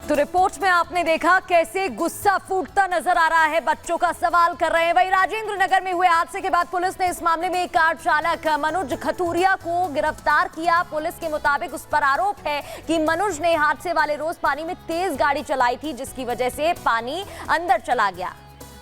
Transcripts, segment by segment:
तो रिपोर्ट में आपने देखा कैसे गुस्सा फूटता नजर आ रहा है, बच्चों का सवाल कर रहे हैं। वहीं राजेंद्र नगर में हुए हादसे के बाद पुलिस ने इस मामले में कार चालक मनोज खतूरिया को गिरफ्तार किया। पुलिस के मुताबिक उस पर आरोप है कि मनोज ने हादसे वाले रोज पानी में तेज गाड़ी चलाई थी, जिसकी वजह से पानी अंदर चला गया।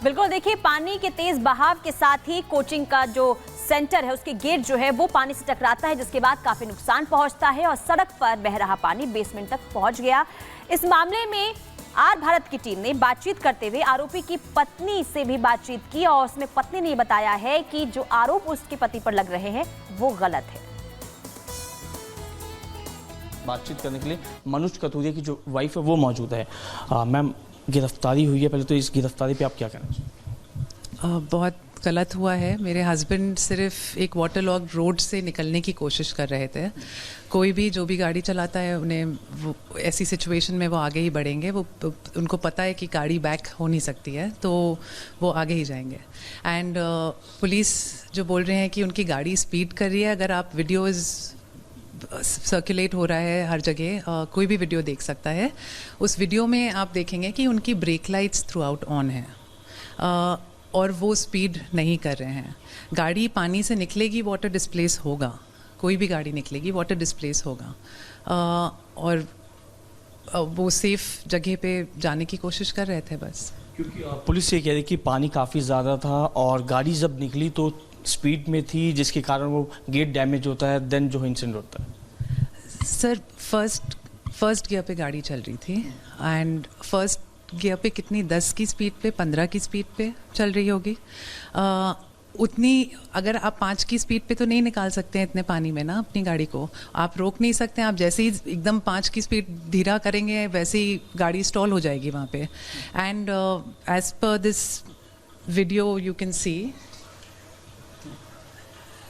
बिल्कुल, देखिए पानी के तेज बहाव के साथ ही कोचिंग का जो सेंटर है उसके गेट जो है वो पानी से टकराता है, जिसके बाद काफी नुकसान पहुंचता है और सड़क पर बह रहा पानी बेसमेंट तक पहुंच गया। इस मामले में आर भारत की टीम ने बातचीत करते हुए आरोपी की पत्नी से भी बातचीत की और उसमें पत्नी ने बताया है कि जो आरोप उसके पति पर लग रहे हैं वो गलत है। बातचीत करने के लिए मनोज खतूरिया की जो वाइफ है वो मौजूद है। मैम, गिरफ्तारी हुई है, पहले तो इस गिरफ्तारी पे आप क्या कहना चाहिए? बहुत गलत हुआ है। मेरे हस्बैंड सिर्फ एक वाटर लॉग रोड से निकलने की कोशिश कर रहे थे। कोई भी जो भी गाड़ी चलाता है उन्हें वो ऐसी सिचुएशन में वो आगे ही बढ़ेंगे। वो उनको पता है कि गाड़ी बैक हो नहीं सकती है, तो वो आगे ही जाएंगे। एंड पुलिस जो बोल रहे हैं कि उनकी गाड़ी स्पीड कर रही है, अगर आप वीडियोज़ सर्कुलेट हो रहा है हर जगह, कोई भी वीडियो देख सकता है। उस वीडियो में आप देखेंगे कि उनकी break lights through out on है और वो स्पीड नहीं कर रहे हैं। गाड़ी पानी से निकलेगी, वाटर डिस्प्लेस होगा। कोई भी गाड़ी निकलेगी, वाटर डिस्प्लेस होगा और वो सेफ जगह पे जाने की कोशिश कर रहे थे बस। क्योंकि पुलिस ये कह रही कि पानी काफ़ी ज़्यादा था और गाड़ी जब निकली तो स्पीड में थी, जिसके कारण वो गेट डैमेज होता है, देन जो इंसिडेंट होता है। सर, फर्स्ट गियर पे गाड़ी चल रही थी एंड फर्स्ट गियर पे कितनी 10 की स्पीड पे 15 की स्पीड पे चल रही होगी। उतनी अगर आप 5 की स्पीड पे तो नहीं निकाल सकते हैं इतने पानी में ना अपनी गाड़ी को। आप रोक नहीं सकते हैं। आप जैसे ही एकदम 5 की स्पीड धीरा करेंगे वैसे ही गाड़ी स्टॉल हो जाएगी वहाँ पे। And as per this video you can see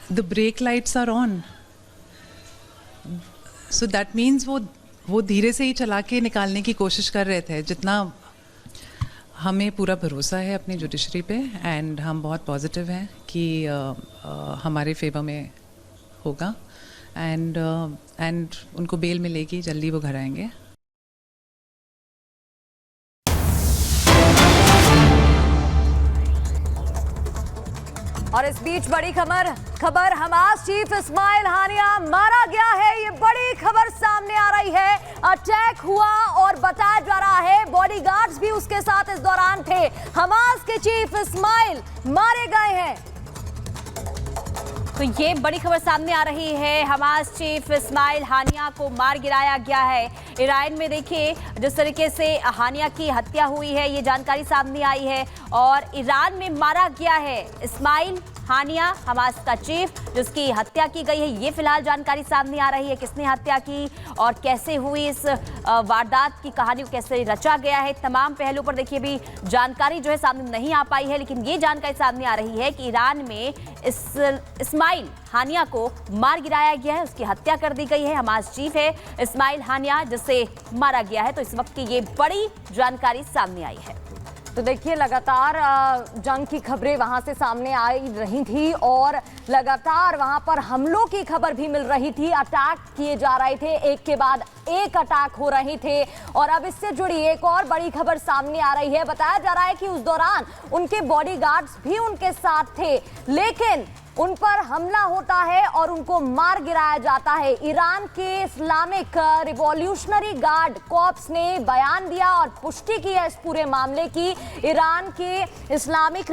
the brake lights are on, so that means वो धीरे से ही चला के निकालने की कोशिश कर रहे थे। जितना हमें पूरा भरोसा है अपनी जुडिशरी पे एंड हम बहुत पॉजिटिव हैं कि हमारे फेवर में होगा एंड उनको बेल मिलेगी, जल्दी वो घर आएंगे। और इस बीच बड़ी खबर हमास चीफ इस्माइल हानिया मारा गया है। ये बड़ी खबर सामने आ रही है। अटैक हुआ और बताया जा रहा है बॉडीगार्ड्स भी उसके साथ इस दौरान थे। हमास के चीफ इस्माइल मारे गए हैं। तो ये बड़ी खबर सामने आ रही है, हमास चीफ इस्माइल हानिया को मार गिराया गया है। ईरान में देखिए जिस तरीके से हानिया की हत्या हुई है, ये जानकारी सामने आई है और ईरान में मारा गया है इस्माइल हानिया, हमास का चीफ, जिसकी हत्या की गई है। ये फिलहाल जानकारी सामने आ रही है, किसने हत्या की और कैसे हुई, इस वारदात की कहानी को कैसे रचा गया है। तमाम पहलू पर देखिए भी जानकारी जो है सामने नहीं आ पाई है, लेकिन ये जानकारी सामने आ रही है कि ईरान में इस्माइल हानिया को मार गिराया गया है, उसकी हत्या कर दी गई है। हमास चीफ है इस्माइल हानिया, जिसे मारा गया है। तो इस वक्त की ये बड़ी जानकारी सामने आई है। तो देखिए लगातार जंग की खबरें वहां से सामने आ रही थी और लगातार वहां पर हमलों की खबर भी मिल रही थी। अटैक किए जा रहे थे, एक के बाद एक अटैक हो रहे थे और अब इससे जुड़ी एक और बड़ी खबर सामने आ रही है। बताया जा रहा है कि उस दौरान उनके बॉडीगार्ड्स भी उनके साथ थे, लेकिन उन पर हमला होता है और उनको मार गिराया जाता है। ईरान के इस्लामिक रिवॉल्यूशनरी गार्ड कॉर्प्स ने बयान दिया और पुष्टि की है इस पूरे मामले की। ईरान के इस्लामिक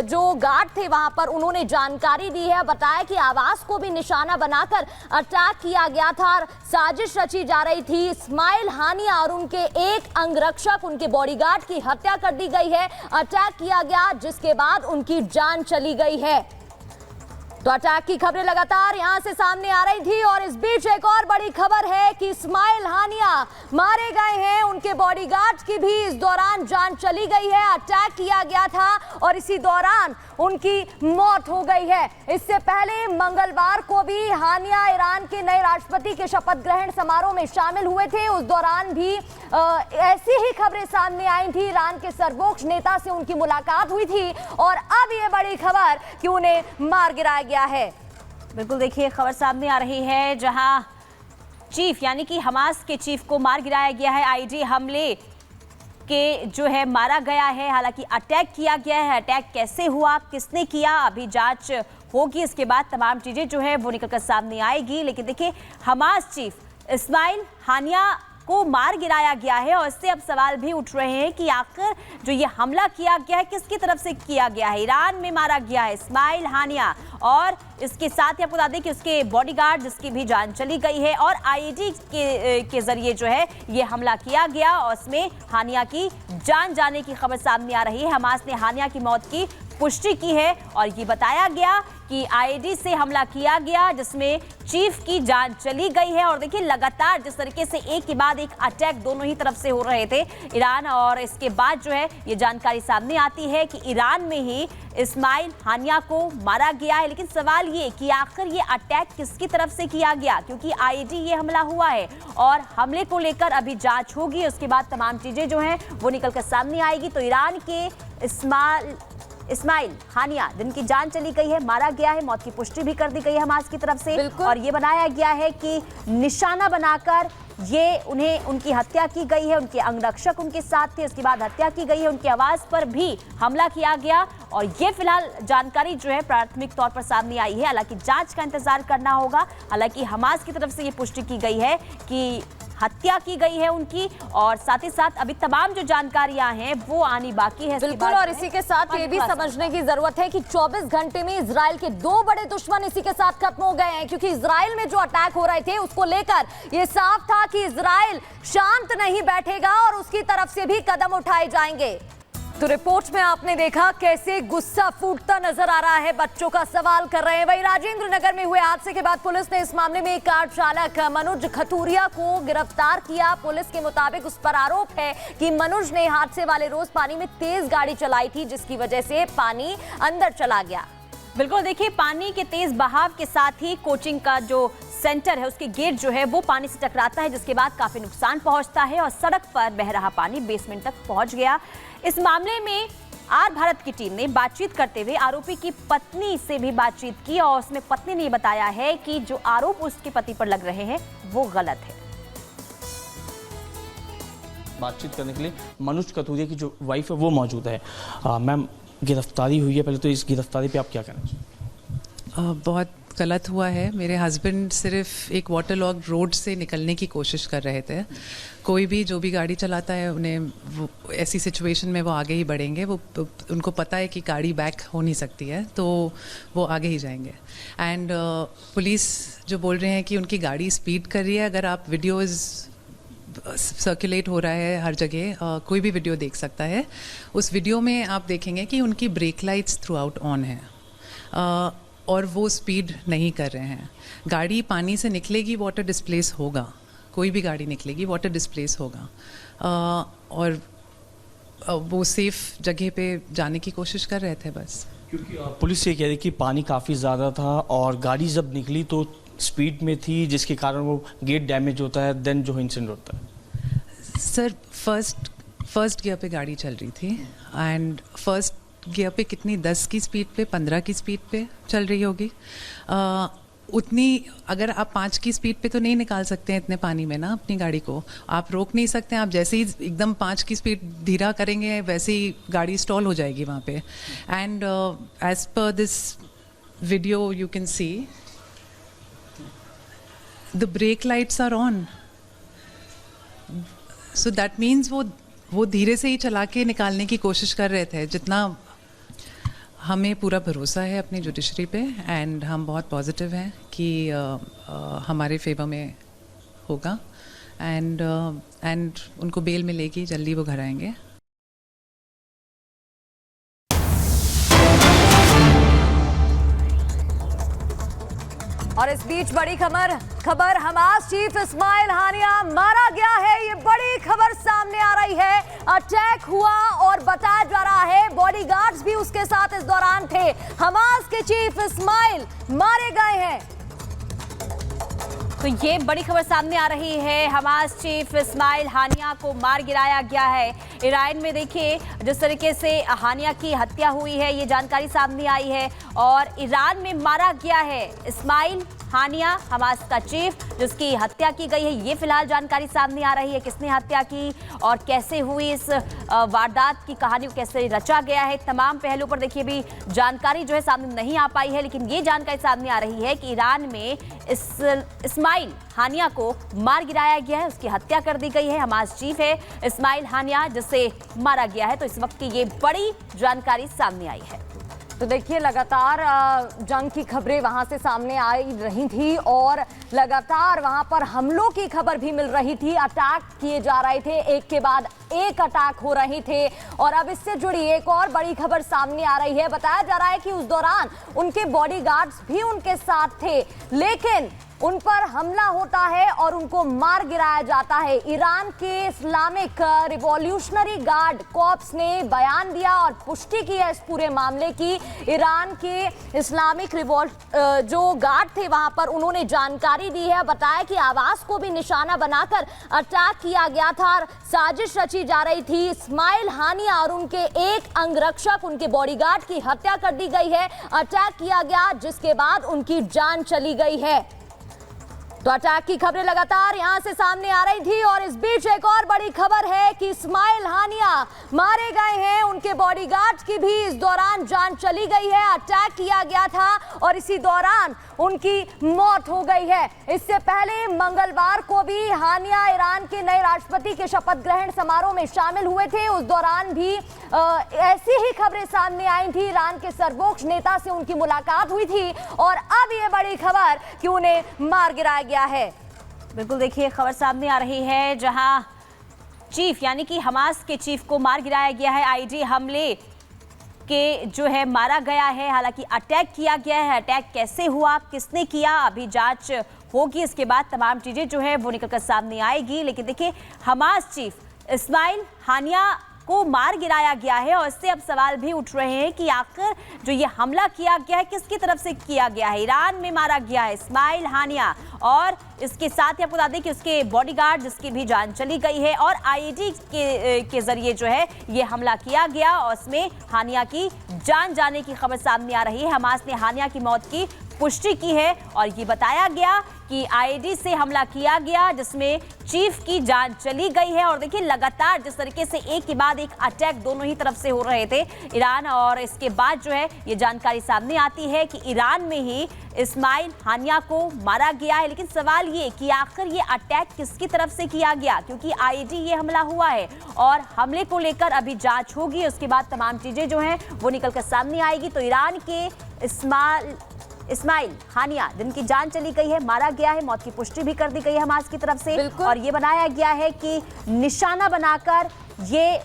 जो गार्ड थे वहां पर उन्होंने जानकारी दी है, बताया कि आवास को भी निशाना बनाकर अटैक किया गया था। साजिश रची जा रही थी। इस्माइल हानिया और उनके एक अंगरक्षक, उनके बॉडीगार्ड की हत्या कर दी गई है। अटैक किया गया जिसके बाद उनकी जान चली गई है। तो अटैक की खबरें लगातार यहां से सामने आ रही थी और इस बीच एक और बड़ी खबर है कि इस्माइल हानिया मारे गए हैं। उनके बॉडीगार्ड्स की भी इस दौरान जान चली गई है। अटैक किया गया था और इसी दौरान उनकी मौत हो गई है। इससे पहले मंगलवार को भी हानिया ईरान के नए राष्ट्रपति के शपथ ग्रहण समारोह में शामिल हुए थे। उस दौरान भी ऐसी ही खबरें सामने आई थी। ईरान के सर्वोच्च नेता से उनकी मुलाकात हुई थी और अब ये बड़ी खबर कि उन्हें मार गिराया गया है। बिल्कुल, देखिए खबर सामने आ रही है जहां चीफ यानी कि हमास के चीफ को मार गिराया गया है। आईडी हमले के जो है मारा गया है, हालांकि अटैक किया गया है। अटैक कैसे हुआ, किसने किया, अभी जांच होगी। इसके बाद तमाम चीजें जो है वो निकलकर सामने आएगी। लेकिन देखिए, हमास चीफ इस्माइल हानिया को मार गिराया गया है और इससे अब सवाल भी उठ रहे हैं कि आखिर जो ये हमला किया गया है किसकी तरफ से किया गया है। ईरान में मारा गया है इस्माइल हानिया और इसके साथ ही आपको बता दें कि उसके बॉडीगार्ड जिसकी भी जान चली गई है और आईडी के जरिए जो है ये हमला किया गया और उसमें हानिया की जान जाने की खबर सामने आ रही है। हमास ने हानिया की मौत की पुष्टि की है और ये बताया गया कि आईडी से हमला किया गया जिसमें चीफ की जान चली गई है। और देखिए, लगातार जिस तरीके से एक के बाद एक अटैक दोनों ही तरफ से हो रहे थे ईरान, और इसके बाद जो है ये जानकारी सामने आती है कि ईरान में ही इस्माइल हानिया को मारा गया है। लेकिन सवाल ये कि आखिर ये अटैक किसकी तरफ से किया गया, क्योंकि आईडी ये हमला हुआ है और हमले को लेकर अभी जांच होगी। उसके बाद तमाम चीजें जो हैं वो निकलकर सामने आएगी। तो ईरान के इस्माइल हानिया जिनकी जान चली गई है, मारा गया है, मौत की पुष्टि भी कर दी गई है हमास की तरफ से। और ये बनाया गया है कि निशाना बनाकर ये उनकी हत्या की गई है। उनके अंगरक्षक उनके साथ थे, उसके बाद हत्या की गई है। उनके आवास पर भी हमला किया गया और ये फिलहाल जानकारी जो है प्राथमिक तौर पर सामने आई है। हालांकि जांच का इंतजार करना होगा। हालांकि हमास की तरफ से ये पुष्टि की गई है कि हत्या की गई है उनकी, और साथ ही साथ अभी तमाम जो जानकारियां हैं वो आनी बाकी है। बिल्कुल, और इसी के साथ ये भी समझने की जरूरत है कि 24 घंटे में इजराइल के 2 बड़े दुश्मन इसी के साथ खत्म हो गए हैं, क्योंकि इजराइल में जो अटैक हो रहे थे उसको लेकर ये साफ था कि इजराइल शांत नहीं बैठेगा और उसकी तरफ से भी कदम उठाए जाएंगे। तो रिपोर्ट में आपने देखा कैसे गुस्सा फूटता नजर आ रहा है, बच्चों का सवाल कर रहे हैं। वहीं राजेंद्र नगर में हुए हादसे के बाद पुलिस ने इस मामले में एक कार चालक मनुज खतूरिया को गिरफ्तार किया। पुलिस के मुताबिक उस पर आरोप है कि मनुज ने हादसे वाले रोज पानी में तेज गाड़ी चलाई थी, जिसकी वजह से पानी अंदर चला गया। बिल्कुल, देखिए, पानी के तेज बहाव के साथ ही कोचिंग का जो सेंटर है उसके गेट जो है वो पानी से टकराता है, जिसके बाद काफी नुकसान पहुंचता है और सड़क पर बह रहा पानी बेसमेंट तक पहुंच गया। इस मामले में आर भारत की टीम ने बातचीत करते हुए आरोपी की पत्नी से भी बातचीत की और उसमें पत्नी ने बताया है कि जो आरोप उसके पति पर लग रहे हैं वो गलत है। बातचीत करने के लिए मनुज खतूरिया की जो वाइफ है वो मौजूद है। मैम, गिरफ्तारी हुई है, पहले तो इस गिरफ्तारी पे आप क्या कहना चाहिए? बहुत गलत हुआ है। मेरे हस्बैंड सिर्फ एक वाटरलॉग रोड से निकलने की कोशिश कर रहे थे। कोई भी जो भी गाड़ी चलाता है उन्हें वो ऐसी सिचुएशन में वो आगे ही बढ़ेंगे। वो उनको पता है कि गाड़ी बैक हो नहीं सकती है, तो वो आगे ही जाएंगे। एंड पुलिस जो बोल रहे हैं कि उनकी गाड़ी स्पीड कर रही है, अगर आप वीडियोज़ सर्कुलेट हो रहा है हर जगह, कोई भी वीडियो देख सकता है। उस वीडियो में आप देखेंगे कि उनकी break lights through out on है और वो स्पीड नहीं कर रहे हैं। गाड़ी पानी से निकलेगी, वाटर डिस्प्लेस होगा। कोई भी गाड़ी निकलेगी, वाटर डिस्प्लेस होगा और वो सेफ जगह पे जाने की कोशिश कर रहे थे बस। क्योंकि पुलिस ये कह रही कि पानी काफ़ी ज़्यादा था और गाड़ी जब निकली तो स्पीड में थी, जिसके कारण वो गेट डैमेज होता है, देन जो इंसिडेंट होता है। सर, फर्स्ट गियर पे गाड़ी चल रही थी एंड फर्स्ट गियर पे कितनी 10 की स्पीड पे 15 की स्पीड पे चल रही होगी। उतनी अगर आप 5 की स्पीड पे तो नहीं निकाल सकते हैं इतने पानी में ना अपनी गाड़ी को। आप रोक नहीं सकते हैं। आप जैसे ही एकदम 5 की स्पीड धीरा करेंगे वैसे ही गाड़ी स्टॉल हो जाएगी वहाँ पे। And as per this video you can see the brake lights are on, so that means वो धीरे से ही चला के निकालने की कोशिश कर रहे थे। जितना हमें पूरा भरोसा है अपनी जुडिशरी पे एंड हम बहुत पॉजिटिव हैं कि हमारे फेवर में होगा एंड उनको बेल मिलेगी, जल्दी वो घर आएंगे। और इस बीच बड़ी खबर हमास चीफ इस्माइल हानिया मारा गया है, ये बड़ी खबर सामने आ रही है। अटैक हुआ और बताया जा रहा है बॉडीगार्ड्स भी उसके साथ इस दौरान थे। हमास के चीफ इस्माइल मारे गए हैं। तो ये बड़ी खबर सामने आ रही है। हमास चीफ इस्माइल हानिया को मार गिराया गया है। ईरान में देखिए जिस तरीके से हानिया की हत्या हुई है, ये जानकारी सामने आई है और ईरान में मारा गया है इस्माइल हानिया, हमास का चीफ, जिसकी हत्या की गई है। ये फिलहाल जानकारी सामने आ रही है, किसने हत्या की और कैसे हुई, इस वारदात की कहानी को कैसे रचा गया है, तमाम पहलू पर देखिए भी जानकारी जो है सामने नहीं आ पाई है। लेकिन ये जानकारी सामने आ रही है कि ईरान में इस्माइल हानिया को मार गिराया गया है, उसकी हत्या कर दी गई है। हमास चीफ है इस्माइल हानिया, जिसे मारा गया है। तो इस वक्त की ये बड़ी जानकारी सामने आई है। तो देखिए लगातार जंग की खबरें वहां से सामने आ रही थी और लगातार वहां पर हमलों की खबर भी मिल रही थी। अटैक किए जा रहे थे, एक के बाद एक अटैक हो रहे थे। और अब इससे जुड़ी एक और बड़ी खबर सामने आ रही है। बताया जा रहा है कि उस दौरान उनके बॉडीगार्ड्स भी उनके साथ थे, लेकिन उन पर हमला होता है और उनको मार गिराया जाता है। ईरान के इस्लामिक रिवॉल्यूशनरी गार्ड कॉर्प्स ने बयान दिया और पुष्टि की है इस पूरे मामले की। ईरान के इस्लामिक जो गार्ड थे वहां पर उन्होंने जानकारी दी है, बताया कि आवास को भी निशाना बनाकर अटैक किया गया था। साजिश रची जा रही थी। इस्माइल हानिया और उनके एक अंगरक्षक, उनके बॉडीगार्ड की हत्या कर दी गई है। अटैक किया गया जिसके बाद उनकी जान चली गई है। तो अटैक की खबरें लगातार यहां से सामने आ रही थी और इस बीच एक और बड़ी खबर है कि इस्माइल हानिया मारे गए हैं। उनके बॉडीगार्ड्स की भी इस दौरान जान चली गई है। अटैक किया गया था और इसी दौरान उनकी मौत हो गई है। इससे पहले मंगलवार को भी हानिया ईरान के नए राष्ट्रपति के शपथ ग्रहण समारोह में शामिल हुए थे। उस दौरान भी ऐसी ही खबरें सामने आई थी। ईरान के सर्वोच्च नेता से उनकी मुलाकात हुई थी और अब ये बड़ी खबर कि उन्हें मार गिराया गया है। बिल्कुल, देखिए खबर सामने आ रही है जहां चीफ यानी कि हमास के चीफ को मार गिराया गया है। आईडी हमले के जो है मारा गया है। हालांकि अटैक किया गया है। अटैक कैसे हुआ, किसने किया, अभी जांच होगी। इसके बाद तमाम चीजें जो है वो निकलकर सामने आएगी। लेकिन देखिए हमास चीफ इस्माइल हानिया को मार गिराया गया है और इससे अब सवाल भी उठ रहे हैं कि आखिर जो ये हमला किया गया है किसकी तरफ से किया गया है। ईरान में मारा गया है इस्माइल हानिया और इसके साथ ही आपको बता दें कि उसके बॉडीगार्ड जिसकी भी जान चली गई है और आईडी के जरिए जो है ये हमला किया गया और उसमें हानिया की जान जाने की खबर सामने आ रही है। हमास ने हानिया की मौत की पुष्टि की है और ये बताया गया कि आईडी से हमला किया गया जिसमें चीफ की जान चली गई है। और देखिए लगातार जिस तरीके से एक के बाद एक अटैक दोनों ही तरफ से हो रहे थे ईरान, और इसके बाद जो है ये जानकारी सामने आती है कि ईरान में ही इस्माइल हानिया को मारा गया है। लेकिन सवाल ये कि आखिर ये अटैक किसकी तरफ से किया गया, क्योंकि आईडी ये हमला हुआ है और हमले को लेकर अभी जांच होगी। उसके बाद तमाम चीजें जो हैं वो निकलकर सामने आएगी। तो ईरान के इस्माइल हानिया जिनकी जान चली गई है, मारा गया है, मौत की पुष्टि भी कर दी गई है हमास की तरफ से। और ये बनाया गया है कि निशाना बनाकर ये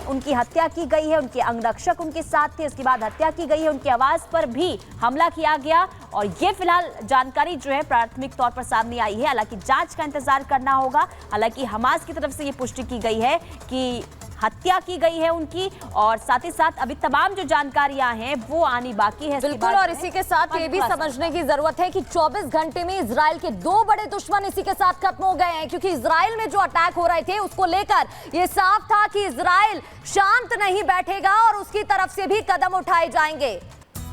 उनकी हत्या की गई है। उनके अंगरक्षक उनके साथ थे, उसके बाद हत्या की गई है। उनके आवास पर भी हमला किया गया और ये फिलहाल जानकारी जो है प्राथमिक तौर पर सामने आई है। हालांकि जांच का इंतजार करना होगा। हालांकि हमास की तरफ से ये पुष्टि की गई है कि हत्या की गई है उनकी, और साथ ही साथ अभी तमाम जो जानकारियां हैं वो आनी बाकी है। बिल्कुल, और इसी के साथ ये भी समझने की जरूरत है कि 24 घंटे में इजराइल के 2 बड़े दुश्मन इसी के साथ खत्म हो गए हैं, क्योंकि इजराइल में जो अटैक हो रहे थे उसको लेकर ये साफ था कि इजराइल शांत नहीं बैठेगा और उसकी तरफ से भी कदम उठाए जाएंगे।